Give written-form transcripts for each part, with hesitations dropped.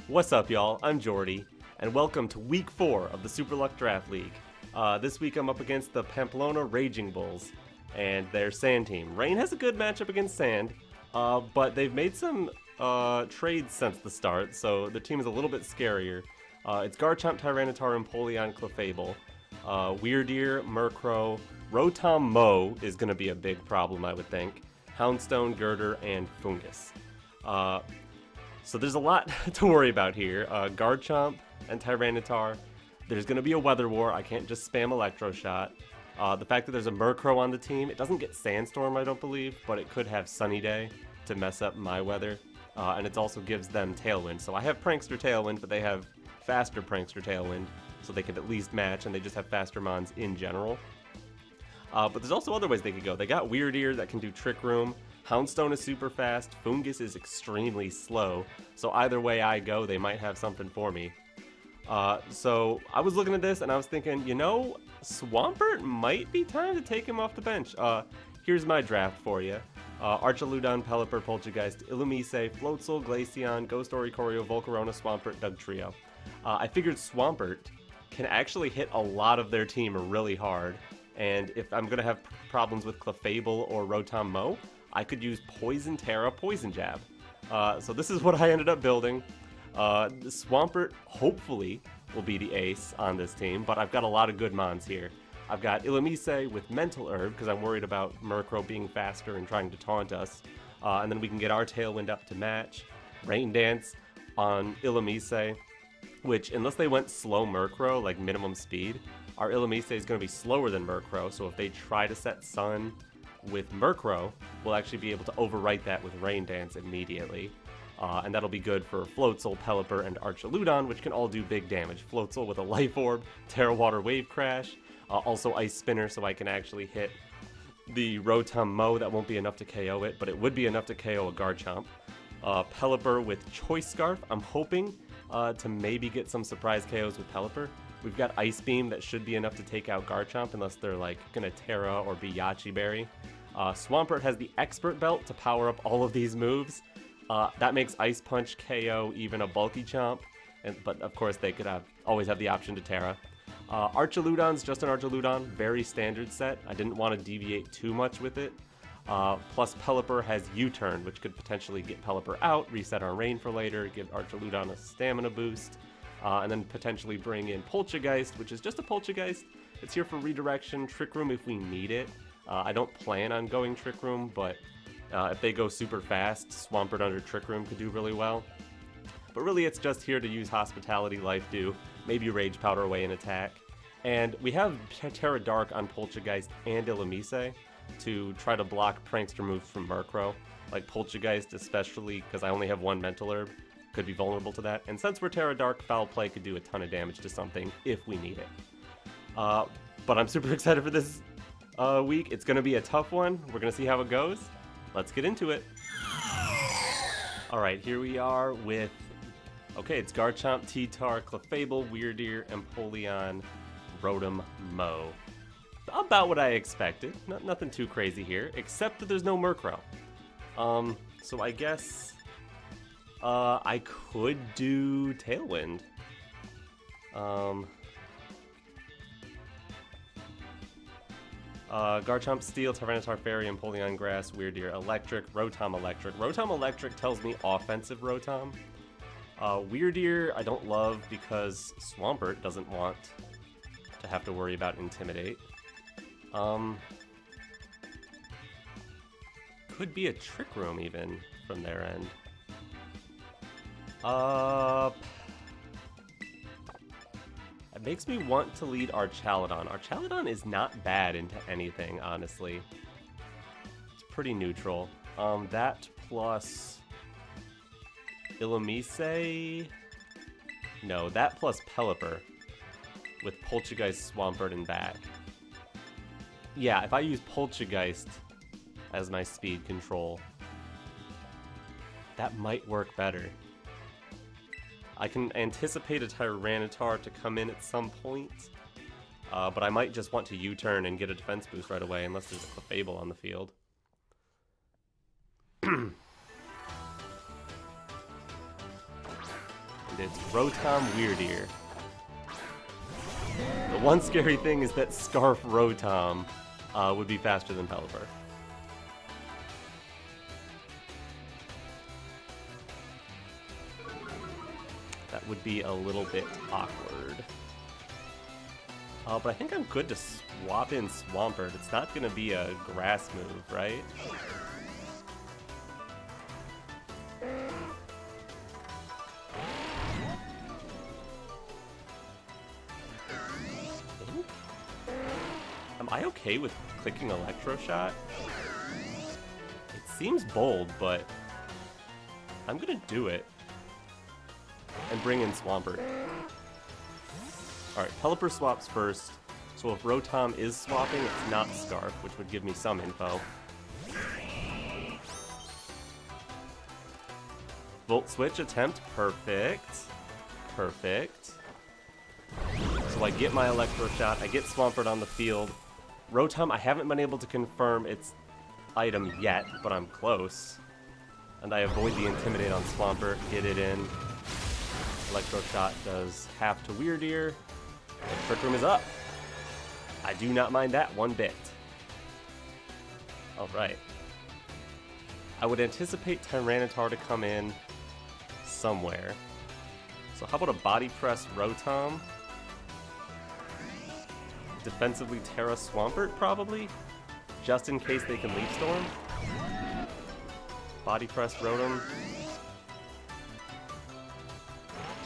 What's up, y'all? I'm Jordy, and welcome to Week 4 of the Super Luck Draft League. This week I'm up against the Pamplona Raging Bulls and their Sand team. Rain has a good matchup against Sand, but they've made some trades since the start, so the team is a little bit scarier. It's Garchomp, Tyranitar, Empoleon, Clefable, Weirdeer, Murkrow, Rotom Mow is going to be a big problem, I would think, Houndstone, Girder, and Fungus. So there's a lot to worry about here. Garchomp and Tyranitar. There's going to be a weather war. I can't just spam Electro Shot. The fact that there's a Murkrow on the team, it doesn't get Sandstorm, I don't believe, but it could have Sunny Day to mess up my weather. And it also gives them Tailwind. So I have Prankster Tailwind, but they have faster Prankster Tailwind, so they could at least match, and they just have faster Mons in general. But there's also other ways they could go. They got Weirdeer that can do Trick Room. Houndstone is super fast. Fungus is extremely slow. So either way I go, they might have something for me. So I was looking at this and I was thinking, you know, Swampert might be time to take him off the bench. Here's my draft for you. Archaludon, Pelipper, Poltchageist, Illumise, Floatzel, Glaceon, Ghost Oricorio, Volcarona, Swampert, Dugtrio. I figured Swampert can actually hit a lot of their team really hard. And if I'm going to have problems with Clefable or Rotom Mow, I could use Poison Tera, Poison Jab. So this is what I ended up building. Swampert, hopefully, will be the ace on this team, but I've got a lot of good Mons here. I've got Illumise with Mental Herb, because I'm worried about Murkrow being faster and trying to taunt us. And then we can get our Tailwind up to match. Rain Dance on Illumise, which, unless they went slow Murkrow, like minimum speed, our Illumise is going to be slower than Murkrow, so if they try to set Sun with Murkrow, we'll actually be able to overwrite that with Rain Dance immediately. And that'll be good for Floatzel, Pelipper, and Archaludon, which can all do big damage. Floatzel with a Life Orb, Tera Water Wave Crash, also Ice Spinner, so I can actually hit the Rotom Mow. That won't be enough to KO it, but it would be enough to KO a Garchomp. Pelipper with Choice Scarf. I'm hoping to maybe get some surprise KOs with Pelipper. We've got Ice Beam that should be enough to take out Garchomp unless they're like gonna Tera or be Yachi Berry. Swampert has the Expert Belt to power up all of these moves. That makes Ice Punch KO even a bulky Chomp, but of course they could always have the option to Tera. Archaludon's just an Archaludon, very standard set. I didn't want to deviate too much with it. Plus Pelipper has U-Turn, which could potentially get Pelipper out, reset our Rain for later, give Archaludon a stamina boost, and then potentially bring in Poltchageist, which is just a Poltchageist. It's here for redirection, Trick Room if we need it. I don't plan on going Trick Room, but if they go super fast, Swampert under Trick Room could do really well. But really it's just here to use Hospitality, Life Dew, maybe Rage Powder away an attack. And we have Tera Dark on Poltchageist and Illumise to try to block Prankster moves from Murkrow. Like Poltchageist especially, because I only have one Mental Herb, could be vulnerable to that. And since we're Tera Dark, Foul Play could do a ton of damage to something if we need it. But I'm super excited for this week. It's going to be a tough one. We're going to see how it goes. Let's get into it. Alright, here we are with... Okay, it's Garchomp, T-Tar, Clefable, Weirdeer, Empoleon, Rotom Mow. About what I expected. Nothing too crazy here, except that there's no Murkrow. So I guess... I could do Tailwind. Garchomp Steel, Tyranitar Fairy, Empoleon Grass, Weirdeer Electric, Rotom Electric. Rotom Electric tells me offensive Rotom. Weirdeer I don't love because Swampert doesn't want to have to worry about Intimidate. Could be a Trick Room even from their end. It makes me want to lead Archaludon. Archaludon is not bad into anything, honestly. It's pretty neutral. That plus Illumise? No, that plus Pelipper with Poltchageist, Swampert, and back. Yeah, if I use Poltchageist as my speed control, that might work better. I can anticipate a Tyranitar to come in at some point, but I might just want to U-turn and get a defense boost right away unless there's a Clefable on the field. And it's Rotom Weirdeer. The one scary thing is that Scarf Rotom would be faster than Pelipper. That would be a little bit awkward. But I think I'm good to swap in Swampert. It's not going to be a grass move, right? Am I okay with clicking Electro Shot? It seems bold, but I'm going to do it. And bring in Swampert. Alright, Pelipper swaps first, so if Rotom is swapping, it's not Scarf, which would give me some info. Volt Switch attempt, perfect. Perfect. So I get my Electro Shot, I get Swampert on the field. Rotom, I haven't been able to confirm its item yet, but I'm close. And I avoid the Intimidate on Swampert, get it in. Electro Shot does half to Weirdeer. And Trick Room is up. I do not mind that one bit. Alright. I would anticipate Tyranitar to come in somewhere. So how about a Body Press Rotom? Defensively Tera Swampert, probably? Just in case they can Leaf Storm. Body Press Rotom.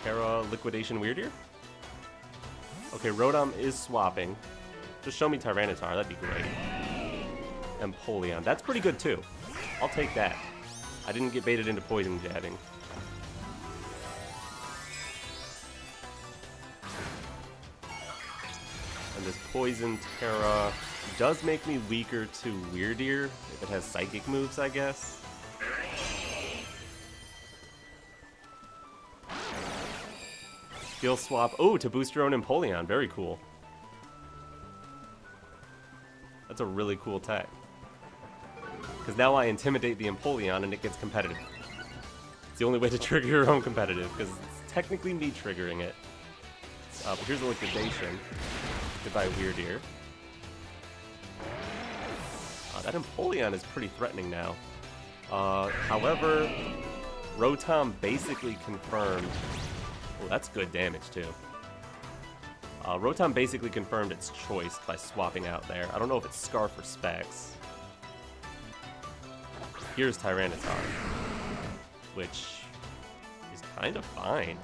Tera Liquidation Weirdeer? Okay, Rotom is swapping. Just show me Tyranitar, that'd be great. Empoleon, that's pretty good too. I'll take that. I didn't get baited into poison jabbing. And this Poison Tera does make me weaker to Weirdeer, if it has Psychic moves, I guess. Skill swap. Oh, to boost your own Empoleon. Very cool. That's a really cool tech. Because now I intimidate the Empoleon and it gets competitive. It's the only way to trigger your own competitive, because it's technically me triggering it. But here's a Liquidation. Goodbye, Weirdeer. That Empoleon is pretty threatening now. However, Rotom basically confirmed... Oh, that's good damage, too. Rotom basically confirmed its choice by swapping out there. I don't know if it's Scarf or Specs. Here's Tyranitar, which is kind of fine.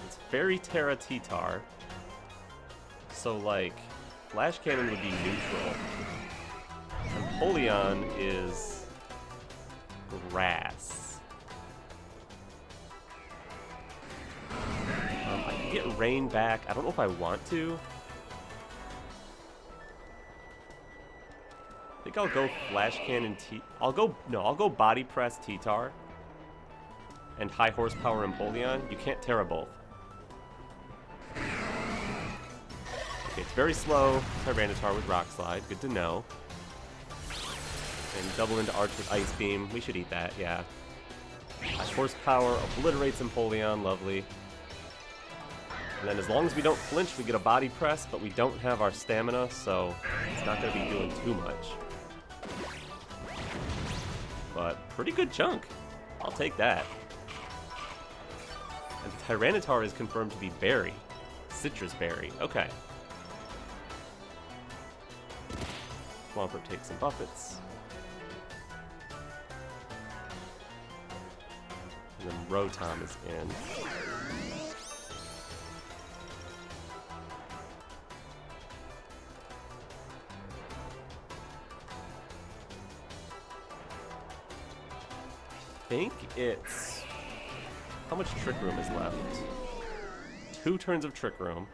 It's Fairy Tera T-Tar. So, like, Flash Cannon would be neutral. Empoleon is grass. I can get Rain back. I don't know if I want to. I think I'll go Flash Cannon I'll go Body Press T-Tar and High Horsepower Empoleon. You can't Tera both. Okay, it's very slow. Tyranitar with Rock Slide. Good to know. And double into Arch with Ice Beam. We should eat that, yeah. High Horsepower obliterates Empoleon. Lovely. And then as long as we don't flinch, we get a Body Press, but we don't have our stamina, so it's not going to be doing too much. But pretty good chunk. I'll take that. And Tyranitar is confirmed to be Berry. Citrus Berry. Okay. Swampert takes some buffets. And then Rotom is in. I think it's... How much Trick Room is left? 2 turns of Trick Room.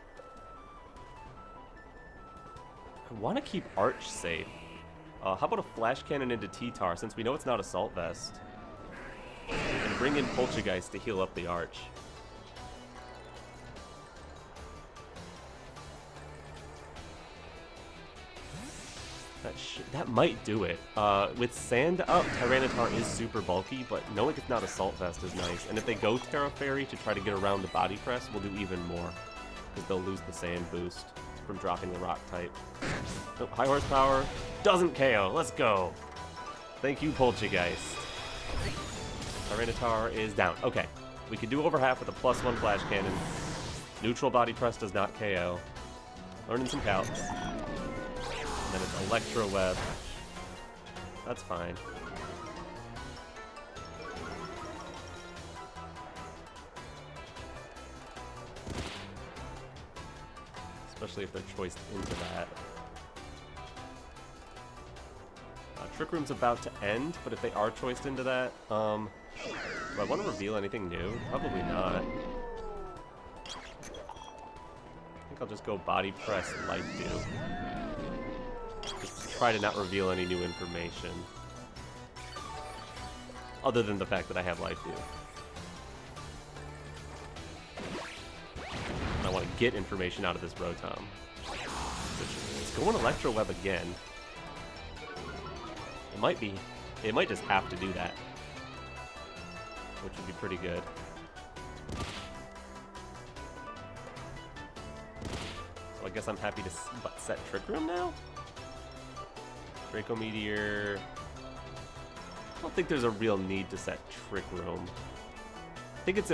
I want to keep Arch safe. How about a Flash Cannon into T-Tar, since we know it's not Assault Vest? And bring in Poltchageist to heal up the Arch. That that might do it. With Sand up, Tyranitar is super bulky, but knowing it's not Assault Vest is nice. And if they go Tera Fairy to try to get around the Body Press, we'll do even more. Because they'll lose the Sand boost from dropping the Rock type. Oh, high horsepower doesn't KO. Let's go. Thank you, Poltchageist. Tyranitar is down. Okay. We can do over half with a +1 Flash Cannon. Neutral Body Press does not KO. Learning some calcs. And then it's Electro Web. That's fine. Especially if they're choiced into that. Trick Room's about to end, but if they are choiced into that, do I want to reveal anything new? Probably not. I think I'll just go Body Press Life Dew. Just try to not reveal any new information. Other than the fact that I have Life Dew. I want to get information out of this Rotom. It's going Electro Web again. It might just have to do that. Which would be pretty good. So I guess I'm happy to set Trick Room now? Draco Meteor. I don't think there's a real need to set Trick Room. I think it's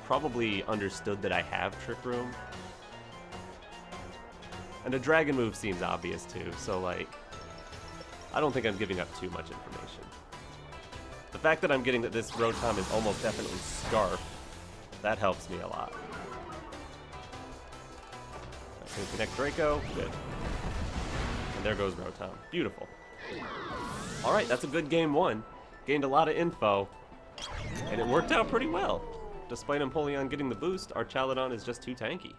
probably understood that I have Trick Room. And a Dragon move seems obvious too, so like, I don't think I'm giving up too much information. The fact that I'm getting that this Rotom is almost definitely Scarf, that helps me a lot. I can connect Draco, good. And there goes Rotom, beautiful. Alright, that's a good game one. Gained a lot of info, and it worked out pretty well. Despite Empoleon getting the boost, Archaludon is just too tanky.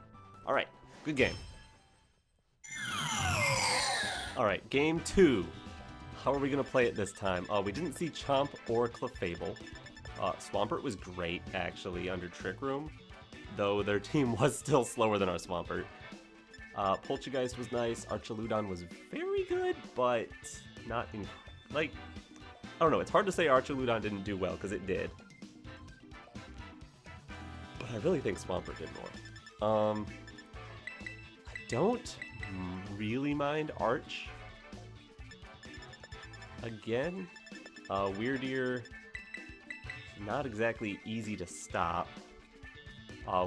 Alright, good game. Alright, game 2. How are we going to play it this time? We didn't see Chomp or Clefable. Swampert was great, actually, under Trick Room, though their team was still slower than our Swampert. Poltchageist was nice. Archaludon was very good, but not in... Like, I don't know. It's hard to say Archaludon didn't do well, because it did. But I really think Swampert did more. I don't really mind Arch. Again, Weirdeer, not exactly easy to stop.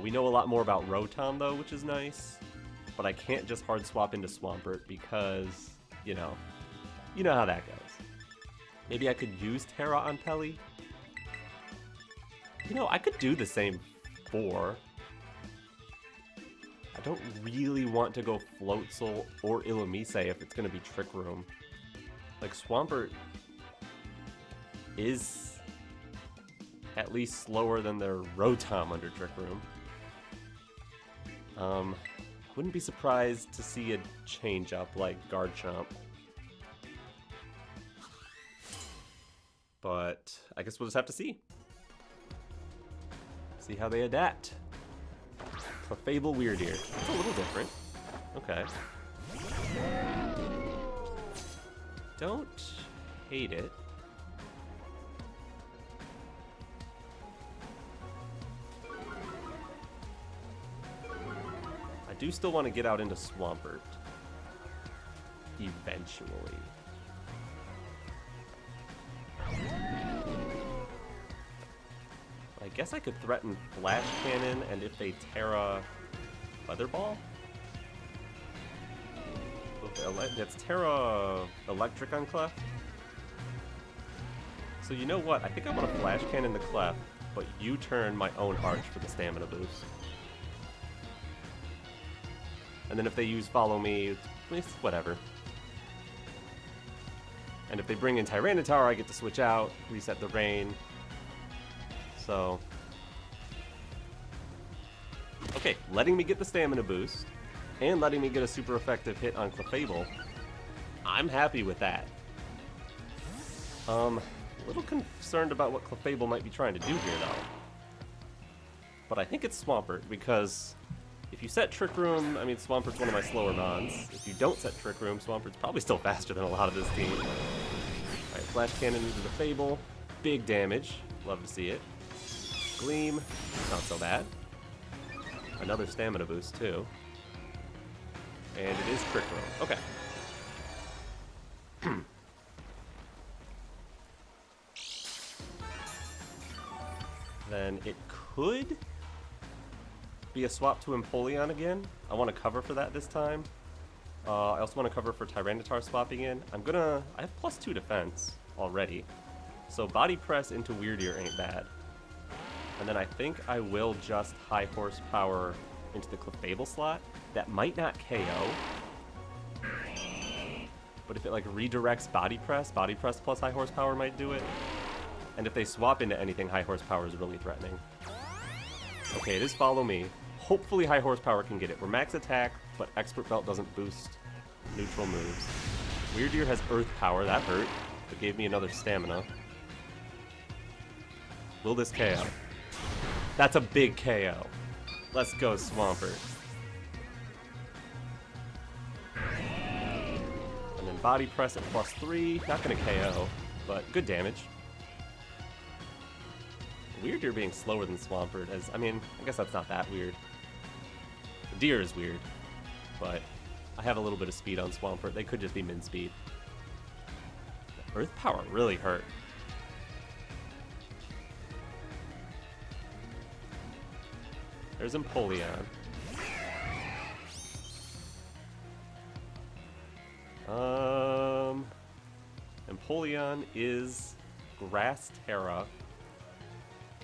We know a lot more about Rotom though, which is nice. But I can't just hard swap into Swampert because, you know how that goes. Maybe I could use Tera on Peli. You know, I could do the same for. I don't really want to go Floatzel or Illumise if it's going to be Trick Room. Like, Swampert is at least slower than their Rotom under Trick Room. Wouldn't be surprised to see a change-up like Garchomp. But I guess we'll just have to see. See how they adapt. Clefable Weirdeer. It's a little different. Okay. Don't hate it. I do still want to get out into Swampert. Eventually. I guess I could threaten Flash Cannon, and if they Tera Weather Ball? It's Tera Electric on Clef. So you know what? I think I want to Flash Cannon the Clef, but you turn my own Arch for the stamina boost. And then if they use Follow Me, it's whatever. And if they bring in Tyranitar, I get to switch out, reset the rain. So... Okay, letting me get the stamina boost, and letting me get a super effective hit on Clefable. I'm happy with that. A little concerned about what Clefable might be trying to do here, though. But I think it's Swampert, because If you set Trick Room, I mean, Swampert's one of my slower mons. If you don't set Trick Room, Swampert's probably still faster than a lot of this team. Alright, Flash Cannon into the Fable. Big damage. Love to see it. Gleam. Not so bad. Another stamina boost, too. And it is Trick Room. Okay. Then it could be a swap to Empoleon again. I want to cover for that this time. I also want to cover for Tyranitar swapping in. I have +2 defense already. So Body Press into Weirdier ain't bad. And then I think I will just High Horsepower into the Clefable slot. That might not KO. But if it like redirects Body Press plus High Horsepower might do it. And if they swap into anything, High Horsepower is really threatening. Okay, it is Follow Me. Hopefully High Horsepower can get it. We're max attack, but Expert Belt doesn't boost neutral moves. Weirdier has Earth Power, that hurt. It gave me another stamina. Will this KO? That's a big KO. Let's go, Swampert. And then Body Press at +3. Not gonna KO, but good damage. Weirdier being slower than Swampert as, I mean, I guess that's not that weird. Deer is weird, but I have a little bit of speed on Swampert. They could just be min speed. Earth Power really hurt. There's Empoleon. Empoleon is Grass Tera.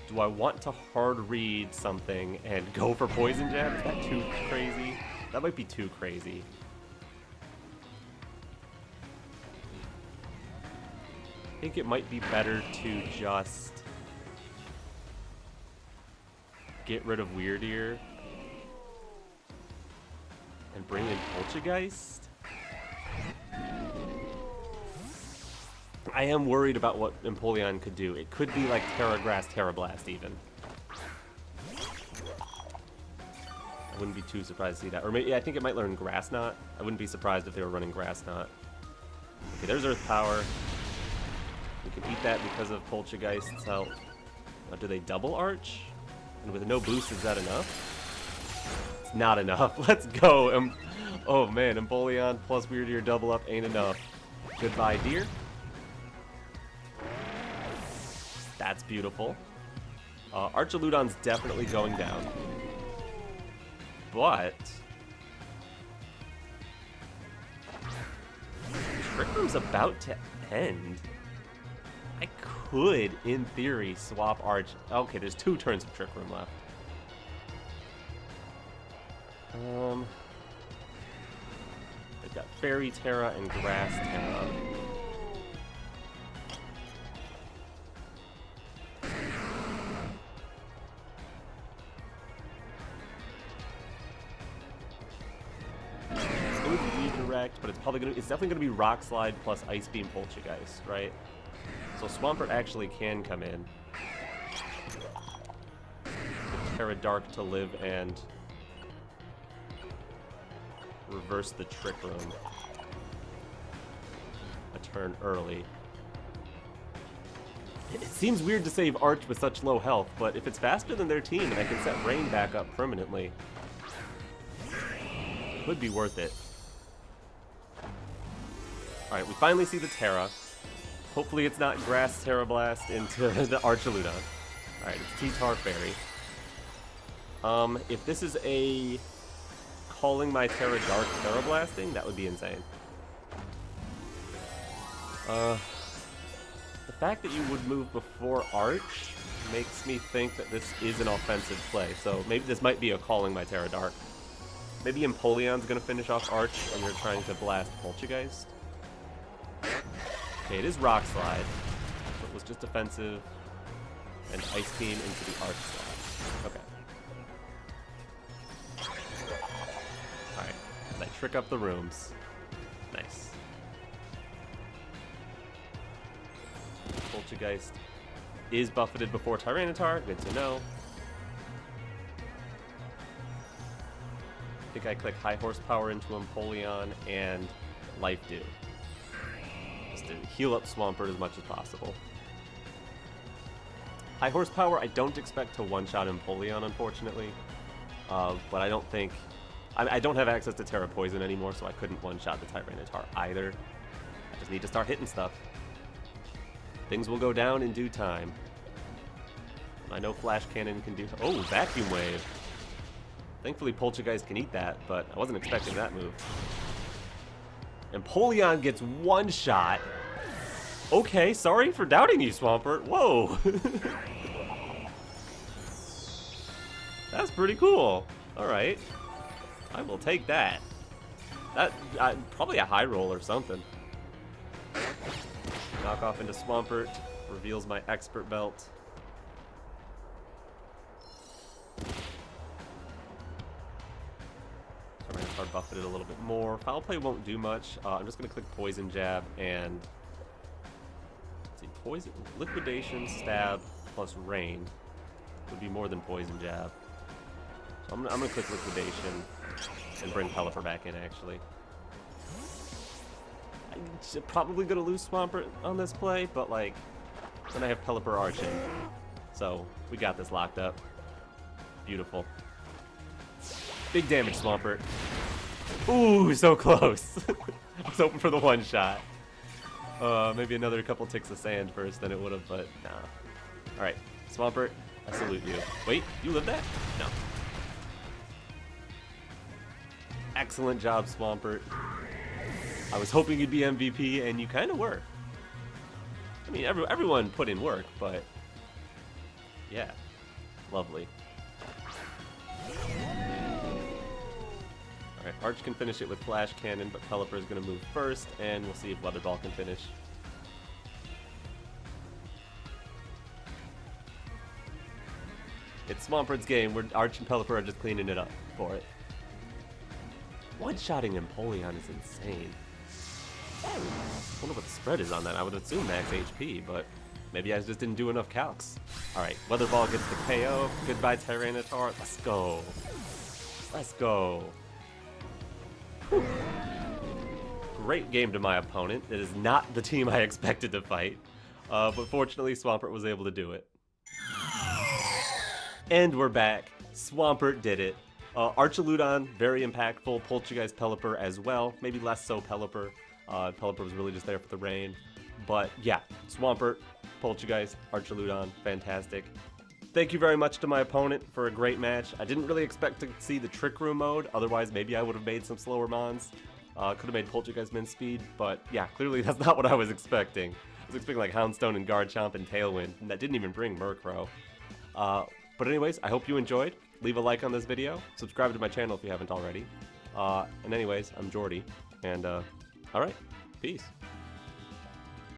Do I want to hard read something and go for Poison Jab? Is that too crazy? That might be too crazy. I think it might be better to just get rid of Weirdier and bring in Poltchageist. I am worried about what Empoleon could do. It could be like Tera Grass, Tera Blast even. I wouldn't be too surprised to see that. Or maybe, yeah, I think it might learn Grass Knot. I wouldn't be surprised if they were running Grass Knot. Okay, there's Earth Power. We can eat that because of Poltchageist's help. Now, do they double Arch? And with no boost, is that enough? It's not enough. Let's go. Oh man, Empoleon plus Weirdier double up ain't enough. Goodbye, deer. That's beautiful. Archaludon's definitely going down. But Trick Room's about to end. I could, in theory, swap Arch. Okay, there's 2 turns of Trick Room left. They've got Fairy Tera and Grass Tera. But it's definitely gonna be Rock Slide plus Ice Beam Poltchageist, right? So Swampert actually can come in. Tera Dark to live and reverse the Trick Room a turn early. It seems weird to save Arch with such low health, but if it's faster than their team and I can set Rain back up permanently, it could be worth it. Alright, we finally see the Tera. Hopefully it's not Grass Tera Blast into the Archaludon. Alright, it's T-Tar Fairy. If this is a calling my Tera Dark Tera Blasting, that would be insane. The fact that you would move before Arch makes me think that this is an offensive play. So maybe this might be a calling my Tera Dark. Maybe Empoleon's gonna finish off Arch and you're trying to blast Poltchageist. Okay, it is Rock Slide. So it was just defensive. And Ice Beam into the Arch slot. Okay. Alright. I trick up the rooms. Nice. Poltchageist is buffeted before Tyranitar. Good to know. I think I click high horsepower into Empoleon and Life Dew. Just to heal up Swampert as much as possible. High horsepower, I don't expect to one-shot Empoleon, unfortunately. But I don't think... I don't have access to Tera Poison anymore, so I couldn't one-shot the Tyranitar either. I just need to start hitting stuff. Things will go down in due time. I know Flash Cannon can do... Oh, Vacuum Wave! Thankfully, Poltchageist can eat that, but I wasn't expecting that move. Empoleon gets one shot. Okay, sorry for doubting you, Swampert. Whoa! That's pretty cool. Alright. I will take that. That probably a high roll or something. Knock off into Swampert. Reveals my expert belt. Hard buffed it a little bit more. Foul Play won't do much. I'm just going to click Poison Jab and... Let's see, Poison... Liquidation, Stab, plus Rain would be more than Poison Jab. So I'm going to click Liquidation and bring Pelipper back in, actually. I'm probably going to lose Swampert on this play, but, like, then I have Pelipper Arching. So, we got this locked up. Beautiful. Big damage, Swampert. Ooh, so close. I was hoping for the one shot. Maybe another couple ticks of sand first, then it would have, but nah. Alright, Swampert, I salute you. Wait, you live that? No. Excellent job, Swampert. I was hoping you'd be MVP, and you kind of were. I mean, everyone put in work, but yeah, lovely. Alright, Arch can finish it with Flash Cannon, but Pelipper is going to move first, and we'll see if Weather Ball can finish. It's Swampert's game, where Arch and Pelipper are just cleaning it up for it. One-shotting Empoleon is insane. I wonder what the spread is on that. I would assume max HP, but maybe I just didn't do enough calcs. Alright, Weather Ball gets the KO. Goodbye, Tyranitar. Let's go. Let's go. Great game to my opponent. It is not the team I expected to fight, but fortunately Swampert was able to do it. And we're back. Swampert did it. Archaludon, very impactful. Poltchageist Pelipper as well. Maybe less so Pelipper. Pelipper was really just there for the rain. But yeah, Swampert, Poltchageist, Archaludon, fantastic. Thank you very much to my opponent for a great match. I didn't really expect to see the Trick Room mode, otherwise maybe I would have made some slower mons. Could have made Poltchageist min speed, but yeah, clearly that's not what I was expecting. I was expecting like Houndstone and Garchomp and Tailwind, and that didn't even bring Murkrow. But anyways, I hope you enjoyed. Leave a like on this video, subscribe to my channel if you haven't already. And anyways, I'm Jordy, and alright, peace.